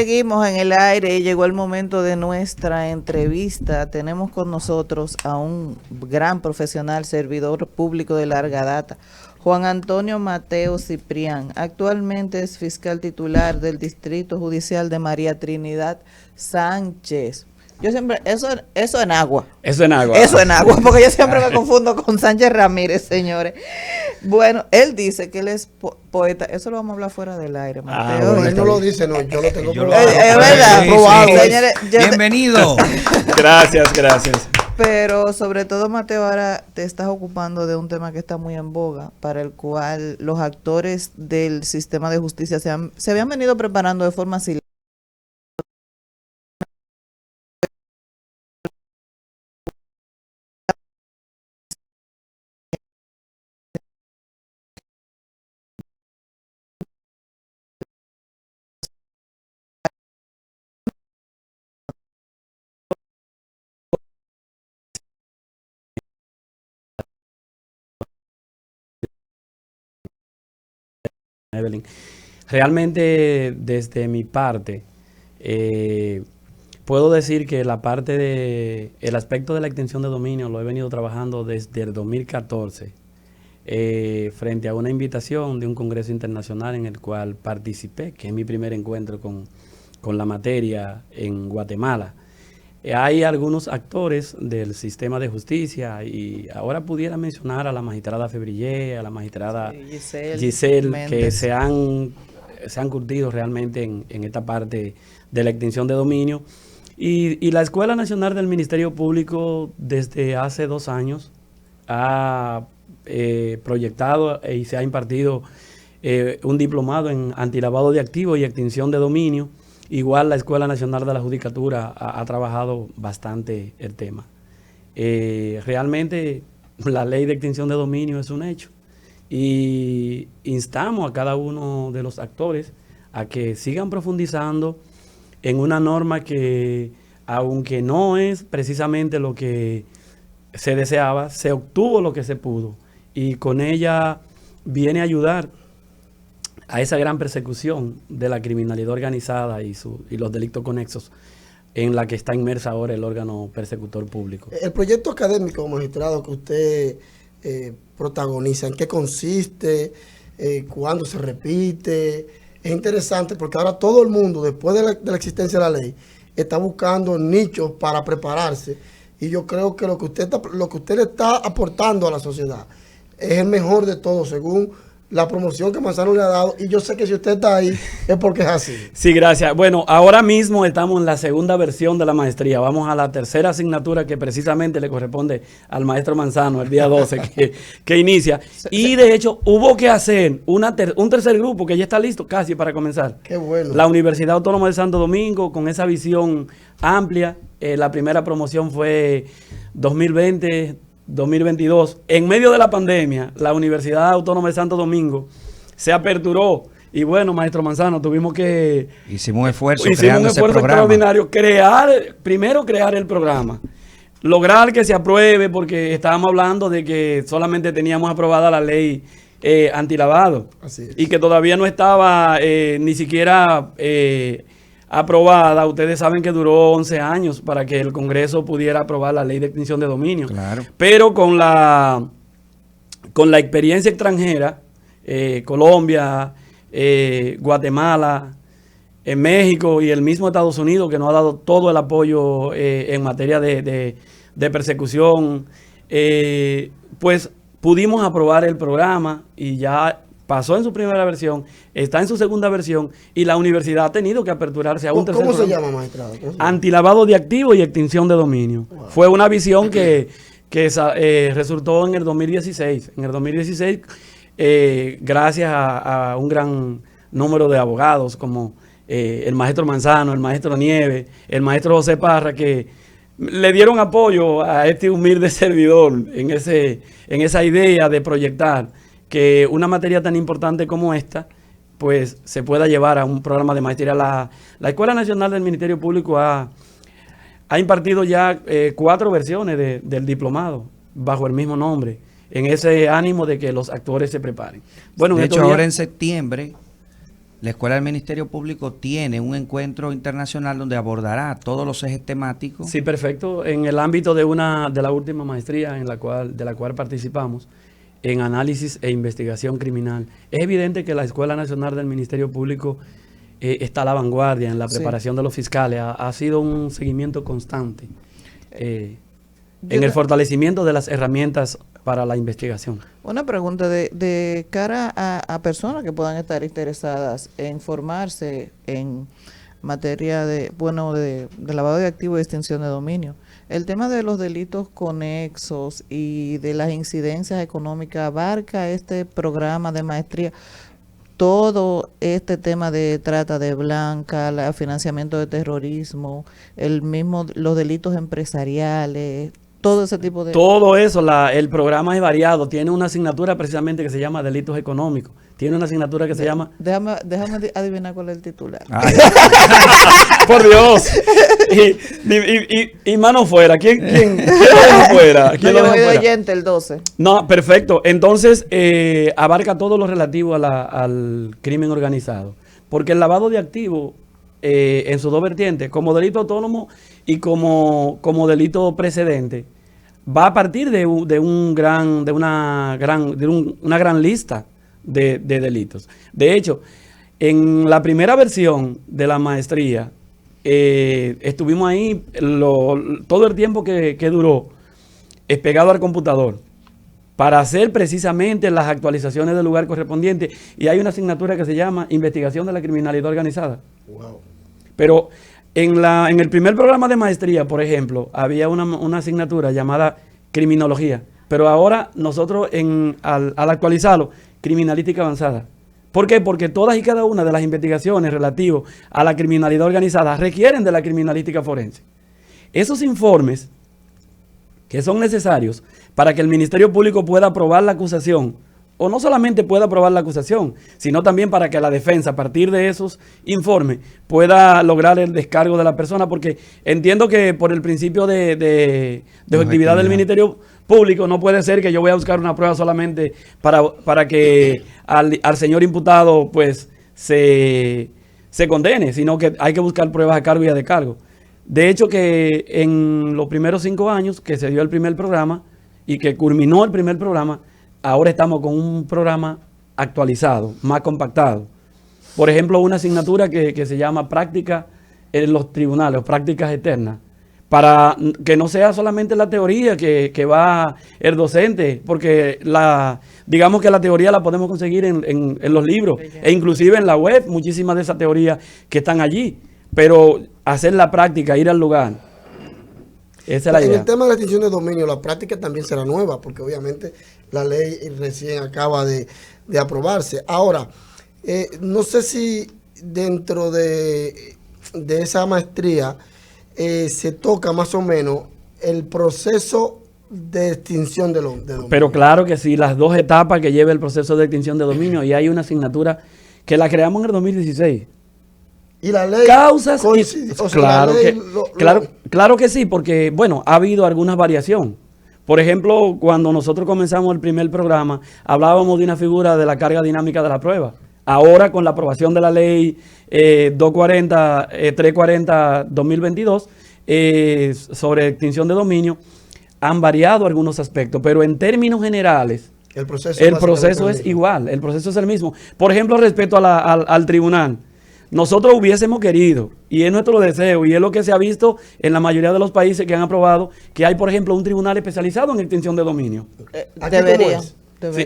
Seguimos en el aire y llegó el momento de nuestra entrevista. Tenemos con nosotros a un gran profesional, servidor público de larga data, Juan Antonio Mateo Ciprián. Actualmente es fiscal titular del Distrito Judicial de María Trinidad Sánchez. Yo siempre, eso en agua. Eso en agua. Eso en agua, porque yo siempre me confundo con Sánchez Ramírez, señores. Bueno, él dice que él es poeta. Eso lo vamos a hablar fuera del aire, Mateo. Bueno, él no lo dice, no, yo lo tengo probado. Es verdad, probado. Sí. Señores, Bienvenido. Gracias, gracias. Pero sobre todo, Mateo, ahora te estás ocupando de un tema que está muy en boga, para el cual los actores del sistema de justicia se habían venido preparando de forma silenciosa. Evelyn, realmente desde mi parte puedo decir que la parte de el aspecto de la extensión de dominio lo he venido trabajando desde el 2014 frente a una invitación de un congreso internacional en el cual participé, que es mi primer encuentro con la materia en Guatemala. Hay algunos actores del sistema de justicia y ahora pudiera mencionar a la magistrada Febrillé, a la magistrada Giselle que se han curtido realmente en esta parte de la extinción de dominio. Y la Escuela Nacional del Ministerio Público desde hace 2 años ha proyectado y se ha impartido un diplomado en antilavado de activos y extinción de dominio. Igual la Escuela Nacional de la Judicatura ha trabajado bastante el tema. Realmente la ley de extinción de dominio es un hecho y instamos a cada uno de los actores a que sigan profundizando en una norma que, aunque no es precisamente lo que se deseaba, se obtuvo lo que se pudo y con ella viene a ayudar a esa gran persecución de la criminalidad organizada y los delitos conexos en la que está inmersa ahora el órgano persecutor público. El proyecto académico, magistrado, que usted protagoniza, ¿en qué consiste? ¿Cuándo se repite? Es interesante porque ahora todo el mundo, después de la existencia de la ley, está buscando nichos para prepararse. Y yo creo que lo que usted le está aportando a la sociedad es el mejor de todo, según la promoción que Manzano le ha dado, y yo sé que si usted está ahí es porque es así. Sí, gracias. Bueno, ahora mismo estamos en la segunda versión de la maestría. Vamos a la tercera asignatura que precisamente le corresponde al maestro Manzano el día 12 que inicia. Y de hecho hubo que hacer un tercer grupo que ya está listo casi para comenzar. Qué bueno. La Universidad Autónoma de Santo Domingo con esa visión amplia. La primera promoción fue 2022, en medio de la pandemia, la Universidad Autónoma de Santo Domingo se aperturó y bueno, maestro Manzano, tuvimos que... Hicimos un esfuerzo extraordinario, primero crear el programa, lograr que se apruebe porque estábamos hablando de que solamente teníamos aprobada la ley antilavado y que todavía no estaba ni siquiera... aprobada. Ustedes saben que duró 11 años para que el Congreso pudiera aprobar la ley de extinción de dominio. Claro. Pero con la experiencia extranjera, Colombia, Guatemala, México y el mismo Estados Unidos, que nos ha dado todo el apoyo en materia de persecución, pues pudimos aprobar el programa y ya pasó en su primera versión, está en su segunda versión y la universidad ha tenido que aperturarse a un tercer programa. ¿Cómo se llama, magistrado? Antilavado de activos y extinción de dominio. Wow. Fue una visión que resultó en el 2016. En el 2016, gracias a un gran número de abogados como el maestro Manzano, el maestro Nieves, el maestro José Parra, que le dieron apoyo a este humilde servidor en esa idea de proyectar que una materia tan importante como esta, pues se pueda llevar a un programa de maestría. La Escuela Nacional del Ministerio Público ha impartido ya 4 versiones del diplomado bajo el mismo nombre, en ese ánimo de que los actores se preparen. Bueno, de hecho, ahora en septiembre la Escuela del Ministerio Público tiene un encuentro internacional donde abordará todos los ejes temáticos. Sí, perfecto. En el ámbito de la última maestría de la cual participamos, en análisis e investigación criminal, es evidente que la Escuela Nacional del Ministerio Público está a la vanguardia en la preparación de los fiscales. Ha sido un seguimiento constante en el fortalecimiento de las herramientas para la investigación. Una pregunta de cara a personas que puedan estar interesadas en formarse en materia de lavado de activos y extinción de dominio. El tema de los delitos conexos y de las incidencias económicas abarca este programa de maestría todo este tema de trata de blanca, financiamiento de terrorismo, los delitos empresariales, todo ese tipo de... Todo eso, el programa es variado. Tiene una asignatura precisamente que se llama Delitos Económicos. Tiene una asignatura que se llama... Déjame adivinar cuál es el titular. Por Dios. Y mano fuera. ¿Quién lo deja fuera? ¿Quién lo deja voy de fuera? oyente el 12. No, perfecto. Entonces, abarca todo lo relativo al crimen organizado. Porque el lavado de activos, en sus dos vertientes, como delito autónomo y como delito precedente, va a partir de una gran lista de delitos. De hecho, en la primera versión de la maestría, estuvimos ahí todo el tiempo que duró, pegado al computador, para hacer precisamente las actualizaciones del lugar correspondiente. Y hay una asignatura que se llama Investigación de la Criminalidad Organizada. Wow. Pero en el primer programa de maestría, por ejemplo, había una asignatura llamada Criminología. Pero ahora nosotros, al actualizarlo, Criminalística Avanzada. ¿Por qué? Porque todas y cada una de las investigaciones relativas a la criminalidad organizada requieren de la criminalística forense. Esos informes que son necesarios para que el Ministerio Público pueda aprobar la acusación, o no solamente pueda aprobar la acusación, sino también para que la defensa, a partir de esos informes, pueda lograr el descargo de la persona, porque entiendo que por el principio de objetividad del Ministerio Público no puede ser que yo voy a buscar una prueba solamente para que al señor imputado pues se condene, sino que hay que buscar pruebas a cargo y a descargo. De hecho, que en los primeros 5 años que se dio el primer programa y que culminó el primer programa, ahora estamos con un programa actualizado, más compactado. Por ejemplo, una asignatura que se llama Práctica en los Tribunales, Prácticas Externas, para que no sea solamente la teoría que va el docente, porque digamos que la teoría la podemos conseguir en los libros e inclusive en la web, muchísimas de esas teorías que están allí, pero hacer la práctica, ir al lugar. Esa es la idea. En el tema de la extinción de dominio, la práctica también será nueva, porque obviamente la ley recién acaba de aprobarse. Ahora, no sé si dentro de esa maestría se toca más o menos el proceso de extinción de dominio. Pero claro que sí, las 2 etapas que lleva el proceso de extinción de dominio, y hay una asignatura que la creamos en el 2016. Y la ley causas claro que sí, porque bueno, ha habido algunas variaciones. Por ejemplo, cuando nosotros comenzamos el primer programa, hablábamos de una figura de la carga dinámica de la prueba. Ahora, con la aprobación de la ley 340-2022 sobre extinción de dominio, han variado algunos aspectos, pero en términos generales, el proceso es igual, el proceso es el mismo. Por ejemplo, respecto al tribunal, nosotros hubiésemos querido, y es nuestro deseo, y es lo que se ha visto en la mayoría de los países que han aprobado, que hay, por ejemplo, un tribunal especializado en extinción de dominio. Debería. Sí,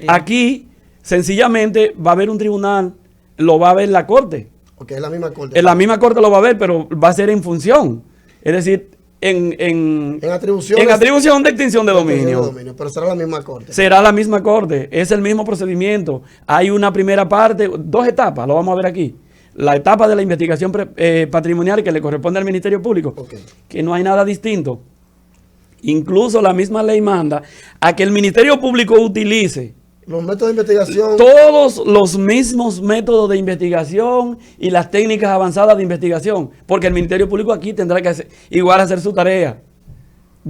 aquí, sencillamente, va a haber un tribunal, lo va a ver la Corte. Okay, es la misma Corte. En la misma Corte lo va a ver, pero va a ser en función. Es decir, en atribución de extinción de dominio. Pero será la misma Corte. Será la misma Corte, es el mismo procedimiento. Hay una primera parte, 2 etapas, lo vamos a ver aquí. La etapa de la investigación patrimonial que le corresponde al Ministerio Público, que no hay nada distinto. Incluso la misma ley manda a que el Ministerio Público utilice los métodos de investigación, todos los mismos métodos de investigación y las técnicas avanzadas de investigación, porque el Ministerio Público aquí tendrá que hacer su tarea.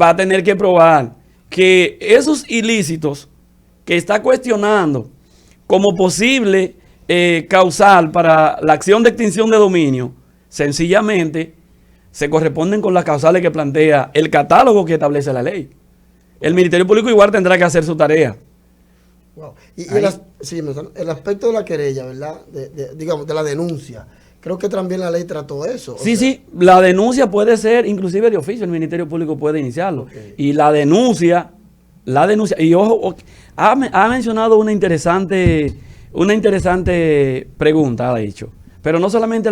Va a tener que probar que esos ilícitos que está cuestionando como posible causal para la acción de extinción de dominio, sencillamente se corresponden con las causales que plantea el catálogo que establece la ley. El Ministerio Público igual tendrá que hacer su tarea. Wow. Y el aspecto de la querella, ¿verdad? Digamos, de la denuncia. Creo que también la ley trató eso. Sí, la denuncia puede ser inclusive de oficio, el Ministerio Público puede iniciarlo. Okay. Y la denuncia, y ojo, ha mencionado una interesante pregunta, ha dicho. Pero no solamente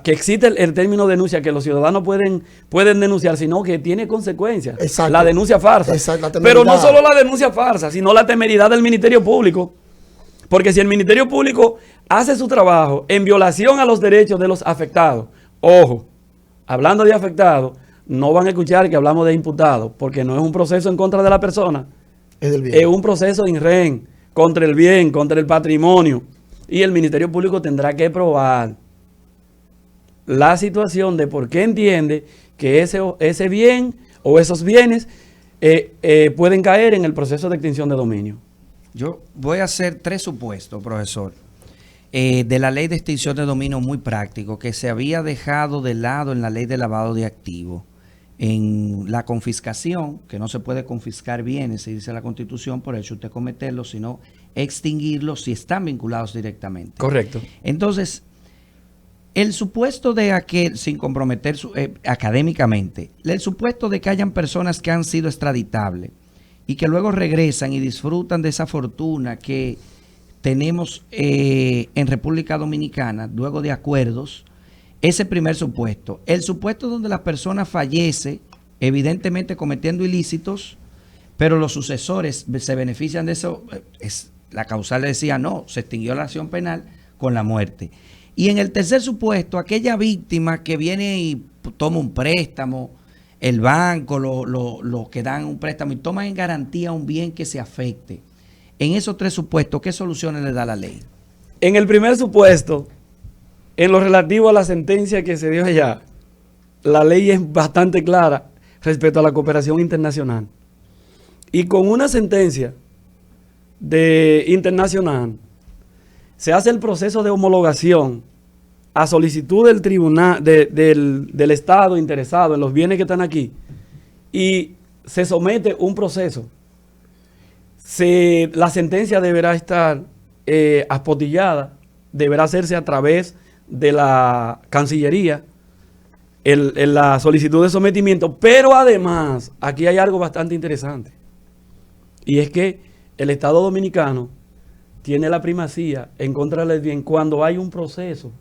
que existe el término denuncia, que los ciudadanos pueden denunciar, sino que tiene consecuencias. Exacto. La denuncia farsa. Exacto, pero no solo la denuncia farsa, sino la temeridad del Ministerio Público. Porque si el Ministerio Público hace su trabajo en violación a los derechos de los afectados, ojo, hablando de afectados, no van a escuchar que hablamos de imputados, porque no es un proceso en contra de la persona, es del bien. Es un proceso in rem, contra el bien, contra el patrimonio. Y el Ministerio Público tendrá que probar la situación de por qué entiende que ese bien o esos bienes pueden caer en el proceso de extinción de dominio. Yo voy a hacer 3 supuestos, profesor, de la ley de extinción de dominio muy práctico, que se había dejado de lado en la ley de lavado de activos. En la confiscación, que no se puede confiscar bienes, se dice la Constitución, por el hecho de cometerlos, sino extinguirlos si están vinculados directamente. Correcto. Entonces, el supuesto de aquel, sin comprometer académicamente, el supuesto de que hayan personas que han sido extraditables y que luego regresan y disfrutan de esa fortuna que tenemos en República Dominicana, luego de acuerdos, ese primer supuesto. El supuesto donde la persona fallece, evidentemente cometiendo ilícitos, pero los sucesores se benefician de eso. La causal le decía, no, se extinguió la acción penal con la muerte. Y en el tercer supuesto, aquella víctima que viene y toma un préstamo, el banco, lo que dan un préstamo y toman en garantía un bien que se afecte. En esos 3 supuestos, ¿qué soluciones le da la ley? En el primer supuesto, en lo relativo a la sentencia que se dio allá, la ley es bastante clara respecto a la cooperación internacional. Y con una sentencia internacional, se hace el proceso de homologación a solicitud del tribunal, del Estado interesado en los bienes que están aquí, y se somete un proceso. La sentencia deberá estar apostillada, deberá hacerse a través de la Cancillería, en la solicitud de sometimiento, pero además, aquí hay algo bastante interesante, y es que el Estado Dominicano tiene la primacía en contra del bien cuando hay un proceso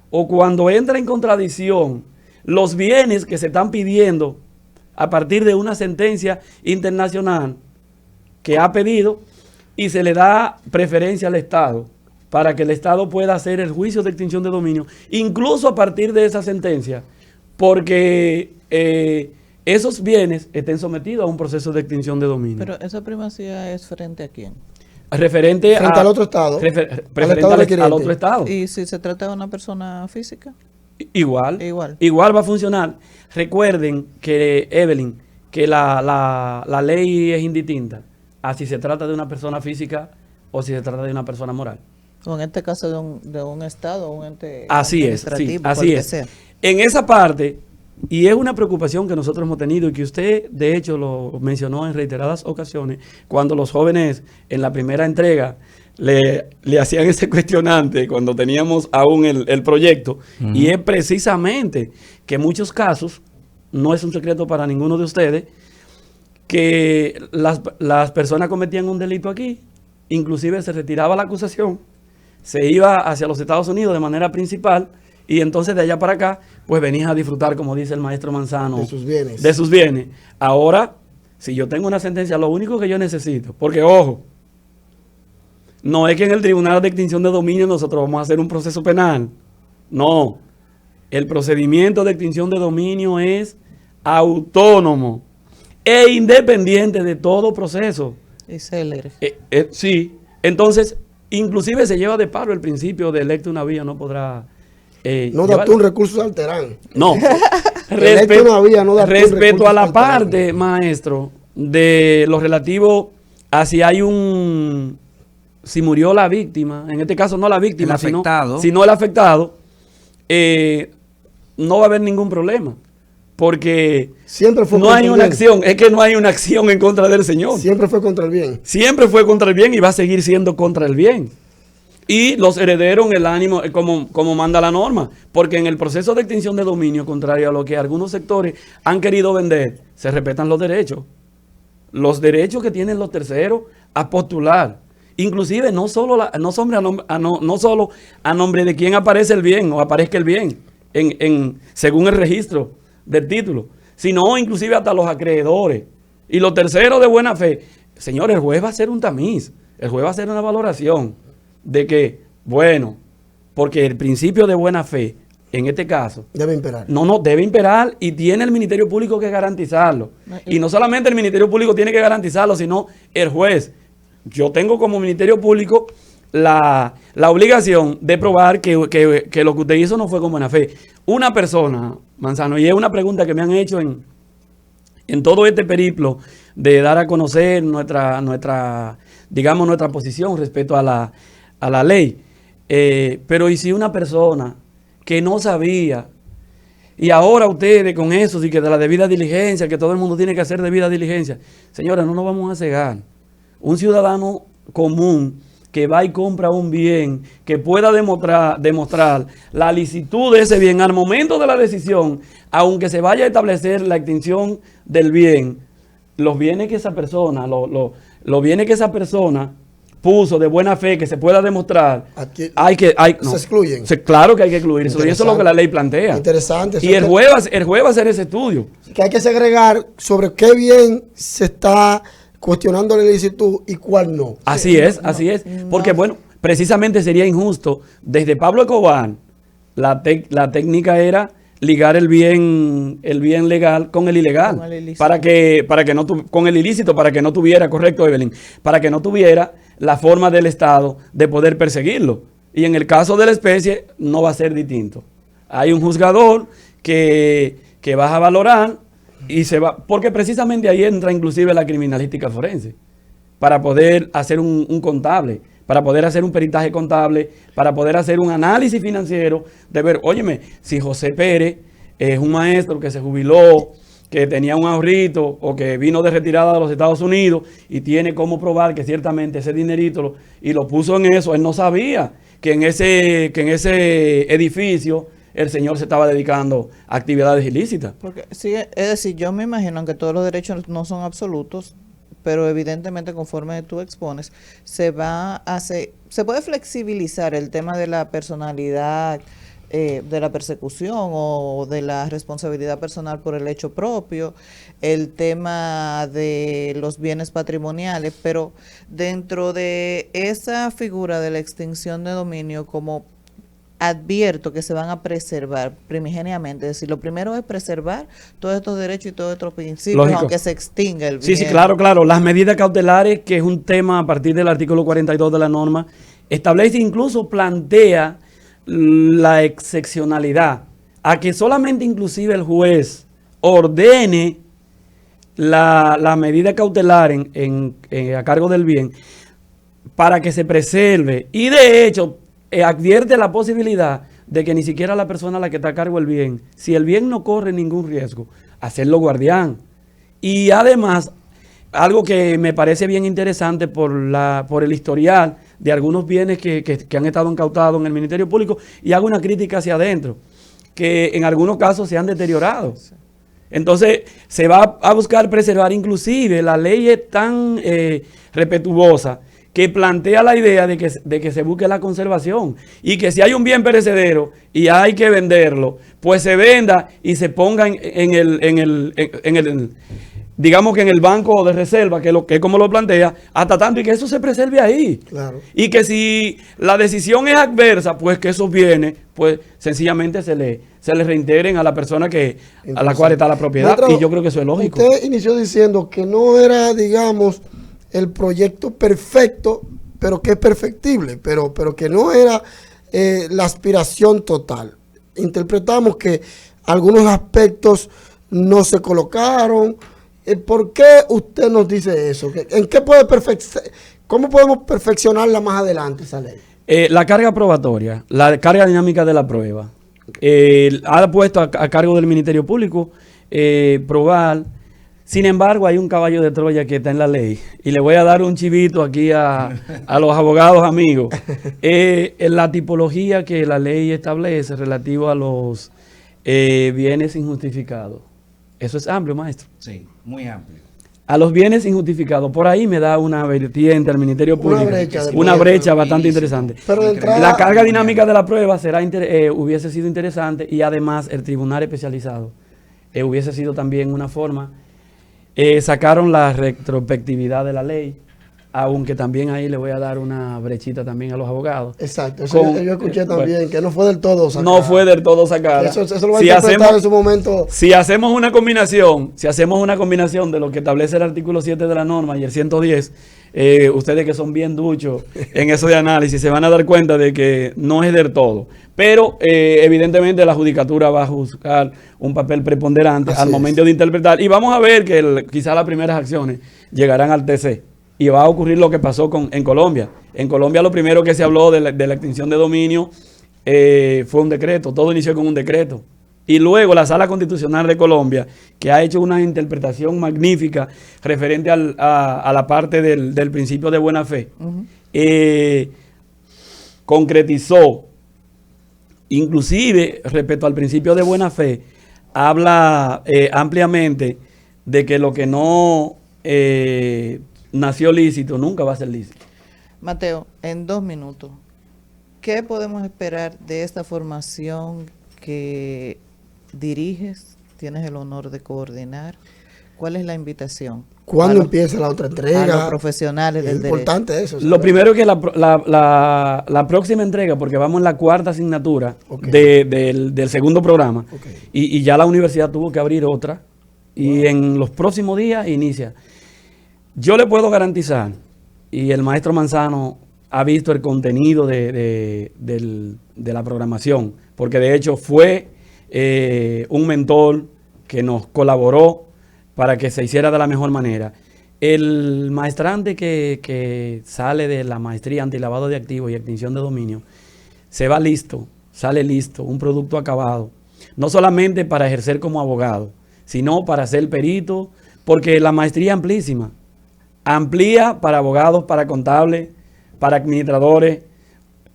o cuando entra en contradicción los bienes que se están pidiendo a partir de una sentencia internacional que ha pedido, y se le da preferencia al Estado para que el Estado pueda hacer el juicio de extinción de dominio, incluso a partir de esa sentencia, porque esos bienes estén sometidos a un proceso de extinción de dominio. Pero esa primacía es frente a quién? Frente al otro Estado. Al otro Estado. ¿Y si se trata de una persona física? Igual va a funcionar. Recuerden que, Evelyn, que la ley es indistinta a si se trata de una persona física o si se trata de una persona moral. O en este caso de un Estado o un ente administrativo. Sí, así es. Sea. En esa parte, y es una preocupación que nosotros hemos tenido y que usted de hecho lo mencionó en reiteradas ocasiones, cuando los jóvenes en la primera entrega le hacían ese cuestionante cuando teníamos aún el proyecto, y es precisamente que en muchos casos, no es un secreto para ninguno de ustedes, que las personas cometían un delito aquí, inclusive se retiraba la acusación, se iba hacia los Estados Unidos de manera principal, y entonces de allá para acá, pues venías a disfrutar, como dice el maestro Manzano, de sus bienes. Ahora, si yo tengo una sentencia, lo único que yo necesito, porque ojo, no es que en el Tribunal de Extinción de Dominio nosotros vamos a hacer un proceso penal. No, el procedimiento de extinción de dominio es autónomo e independiente de todo proceso. Y célere. Sí, entonces, inclusive se lleva de paro el principio de electo una vía, no podrá... no da tú un recurso alterán. No. Respecto a la parte, maestro, de lo relativo a si hay un si murió la víctima, en este caso no la víctima, El afectado. sino el afectado, no va a haber ningún problema. Porque Siempre fue no contra hay el una bien. acción, es que no hay una acción en contra del Señor. Siempre fue contra el bien. Siempre fue contra el bien y va a seguir siendo contra el bien. Y los herederos en el ánimo, como manda la norma. Porque en el proceso de extinción de dominio, contrario a lo que algunos sectores han querido vender, se respetan los derechos. Los derechos que tienen los terceros a postular. Inclusive no solo a nombre de quien aparece el bien o aparezca el bien, según el registro del título, sino inclusive hasta los acreedores. Y los terceros de buena fe. Señor, el juez va a hacer un tamiz. El juez va a hacer una valoración de que, bueno, porque el principio de buena fe, en este caso, Debe imperar. no, debe imperar y tiene el Ministerio Público que garantizarlo. Y no solamente el Ministerio Público tiene que garantizarlo, sino el juez. Yo tengo como Ministerio Público la obligación de probar que lo que usted hizo no fue con buena fe. Una persona, Manzano, y es una pregunta que me han hecho en todo este periplo de dar a conocer nuestra posición respecto a la ley. Pero ¿y si una persona que no sabía, y ahora ustedes con eso, y que de la debida diligencia, que todo el mundo tiene que hacer debida diligencia? Señores, no nos vamos a cegar. Un ciudadano común que va y compra un bien, que pueda demostrar la licitud de ese bien al momento de la decisión, aunque se vaya a establecer la extinción del bien, los bienes que esa persona, los bienes que esa persona puso de buena fe, que se pueda demostrar, Aquí se excluyen. Claro que hay que excluirse, y eso es lo que la ley plantea. Interesante. Y el juez va a hacer ese estudio. Que hay que segregar sobre qué bien se está cuestionando la ilicitud y cuál no. Así es. Porque, bueno, precisamente sería injusto. Desde Pablo Escobar, la técnica era ligar el bien legal con el ilegal. Con el ilícito. Para que no con el ilícito, para que no tuviera, correcto, Evelyn, para que no tuviera la forma del Estado de poder perseguirlo. Y en el caso de la especie, no va a ser distinto. Hay un juzgador que va a valorar y se va, porque precisamente ahí entra inclusive la criminalística forense, para poder hacer un contable, para poder hacer un peritaje contable, para poder hacer un análisis financiero, de ver, óyeme, si José Pérez es un maestro que se jubiló, que tenía un ahorrito o que vino de retirada de los Estados Unidos y tiene cómo probar que ciertamente ese dinerito y lo puso en eso, él no sabía que en ese edificio el señor se estaba dedicando a actividades ilícitas. Porque sí, es decir, yo me imagino que todos los derechos no son absolutos, pero evidentemente conforme tú expones, se puede flexibilizar el tema de la personalidad, de la persecución o de la responsabilidad personal por el hecho propio, el tema de los bienes patrimoniales, pero dentro de esa figura de la extinción de dominio, como advierto que se van a preservar primigeniamente, es decir, lo primero es preservar todos estos derechos y todos estos principios, Lógico. aunque se extinga el bien. Sí, claro. Las medidas cautelares, que es un tema a partir del artículo 42 de la norma, establece, incluso plantea la excepcionalidad a que solamente inclusive el juez ordene la medida cautelar a cargo del bien para que se preserve, y de hecho advierte la posibilidad de que ni siquiera la persona a la que está a cargo del bien, si el bien no corre ningún riesgo, hacerlo guardián. Y además, algo que me parece bien interesante por el historial de algunos bienes que han estado incautados en el Ministerio Público, y hago una crítica hacia adentro, que en algunos casos se han deteriorado. Entonces, se va a buscar preservar, inclusive la ley es tan respetuosa que plantea la idea de que se busque la conservación, y que si hay un bien perecedero y hay que venderlo, pues se venda y se ponga en el digamos que en el banco de reserva, que es como lo plantea, hasta tanto, y que eso se preserve ahí. Claro. Y que si la decisión es adversa, pues que esos bienes, pues sencillamente se le reintegren a la persona a la cual está la propiedad. Maestro, y yo creo que eso es lógico. Usted inició diciendo que no era, digamos, el proyecto perfecto, pero que es perfectible, pero que no era la aspiración total. Interpretamos que algunos aspectos no se colocaron. ¿Por qué usted nos dice eso? ¿En qué puede ¿Cómo podemos perfeccionarla más adelante esa ley? La carga probatoria, la carga dinámica de la prueba, ha puesto a cargo del Ministerio Público probar. Sin embargo, hay un caballo de Troya que está en la ley y le voy a dar un chivito aquí a los abogados amigos. En la tipología que la ley establece relativo a los bienes injustificados. Eso es amplio, maestro. Sí, muy amplio. A los bienes injustificados, por ahí me da una vertiente al Ministerio Público. Una brecha bastante interesante. Pero de entrada, la carga dinámica de la prueba hubiese sido interesante y además el tribunal especializado hubiese sido también una forma. Sacaron la retrospectividad de la ley, aunque también ahí le voy a dar una brechita también a los abogados. Exacto, eso yo escuché también, que no fue del todo sacada. No fue del todo sacada. Eso lo va a interpretar en su momento. Si hacemos una combinación de lo que establece el artículo 7 de la norma y el 110, ustedes que son bien duchos en eso de análisis se van a dar cuenta de que no es del todo. Pero evidentemente la judicatura va a juzgar un papel preponderante al momento de interpretar. Y vamos a ver que quizás las primeras acciones llegarán al TC. Y va a ocurrir lo que pasó en Colombia. En Colombia lo primero que se habló de la extinción de dominio fue un decreto. Todo inició con un decreto. Y luego la Sala Constitucional de Colombia, que ha hecho una interpretación magnífica referente a la parte del principio de buena fe, concretizó, inclusive respecto al principio de buena fe, habla ampliamente de que lo que no nació lícito nunca va a ser lícito. Mateo, en 2 minutos, ¿qué podemos esperar de esta formación que diriges, tienes el honor de coordinar? ¿Cuál es la invitación? ¿Cuándo empieza la otra entrega? A los profesionales del derecho. Es importante eso. Lo primero es que la próxima entrega, porque vamos en la 4ª asignatura del segundo programa, y ya la universidad tuvo que abrir otra, y en los próximos días inicia. Yo le puedo garantizar, y el maestro Manzano ha visto el contenido de la programación, porque de hecho fue un mentor que nos colaboró para que se hiciera de la mejor manera. El maestrante que sale de la maestría antilavado de activos y extinción de dominio, se va listo, sale listo, un producto acabado, no solamente para ejercer como abogado, sino para ser perito, porque la maestría es amplísima. Amplía para abogados, para contables, para administradores.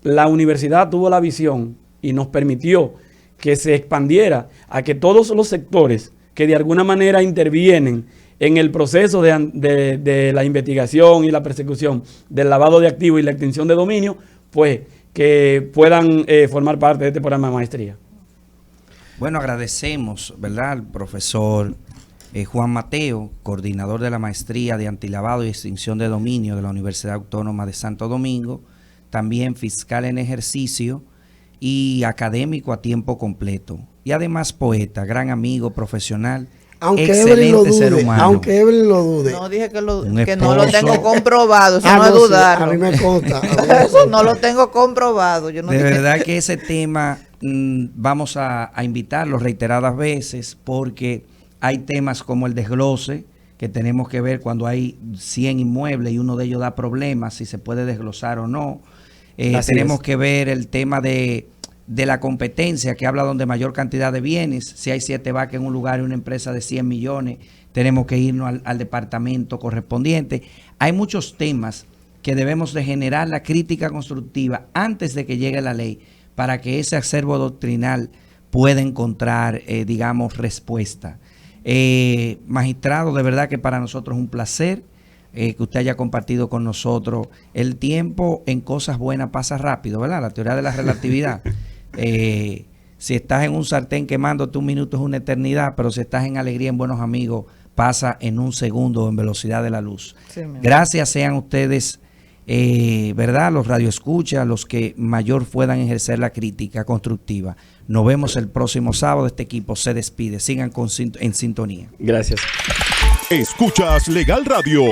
La universidad tuvo la visión y nos permitió que se expandiera a que todos los sectores que de alguna manera intervienen en el proceso de la investigación y la persecución del lavado de activos y la extinción de dominio, pues que puedan formar parte de este programa de maestría. Bueno, agradecemos, ¿verdad?, al profesor Juan Mateo, coordinador de la maestría de antilavado y extinción de dominio de la Universidad Autónoma de Santo Domingo, también fiscal en ejercicio y académico a tiempo completo, y además poeta, gran amigo, profesional, excelente ser humano. Aunque Evelyn lo dude. No dije que no lo tengo comprobado, eso no es dudarlo. Sí, a mí me consta. Eso no lo tengo comprobado. Yo no de verdad que ese tema vamos a invitarlo reiteradas veces, porque hay temas como el desglose que tenemos que ver cuando hay 100 inmuebles y uno de ellos da problemas, si se puede desglosar o no. Tenemos que ver el tema de la competencia, que habla donde mayor cantidad de bienes. Si hay 7 vacas en un lugar y una empresa de 100 millones, tenemos que irnos al departamento correspondiente. Hay muchos temas que debemos de generar la crítica constructiva antes de que llegue la ley, para que ese acervo doctrinal pueda encontrar, digamos, respuesta. Magistrado, de verdad que para nosotros es un placer que usted haya compartido con nosotros. El tiempo en cosas buenas pasa rápido, ¿verdad? La teoría de la relatividad. Si estás en un sartén quemándote, 1 minuto es una eternidad, pero si estás en alegría, en buenos amigos, pasa en 1 segundo en velocidad de la luz. Sí, gracias sean ustedes, ¿verdad?, los radioescuchas, los que mayor puedan ejercer la crítica constructiva. Nos vemos el próximo sábado. Este equipo se despide. Sigan en sintonía. Gracias. Escuchas Legal Radio.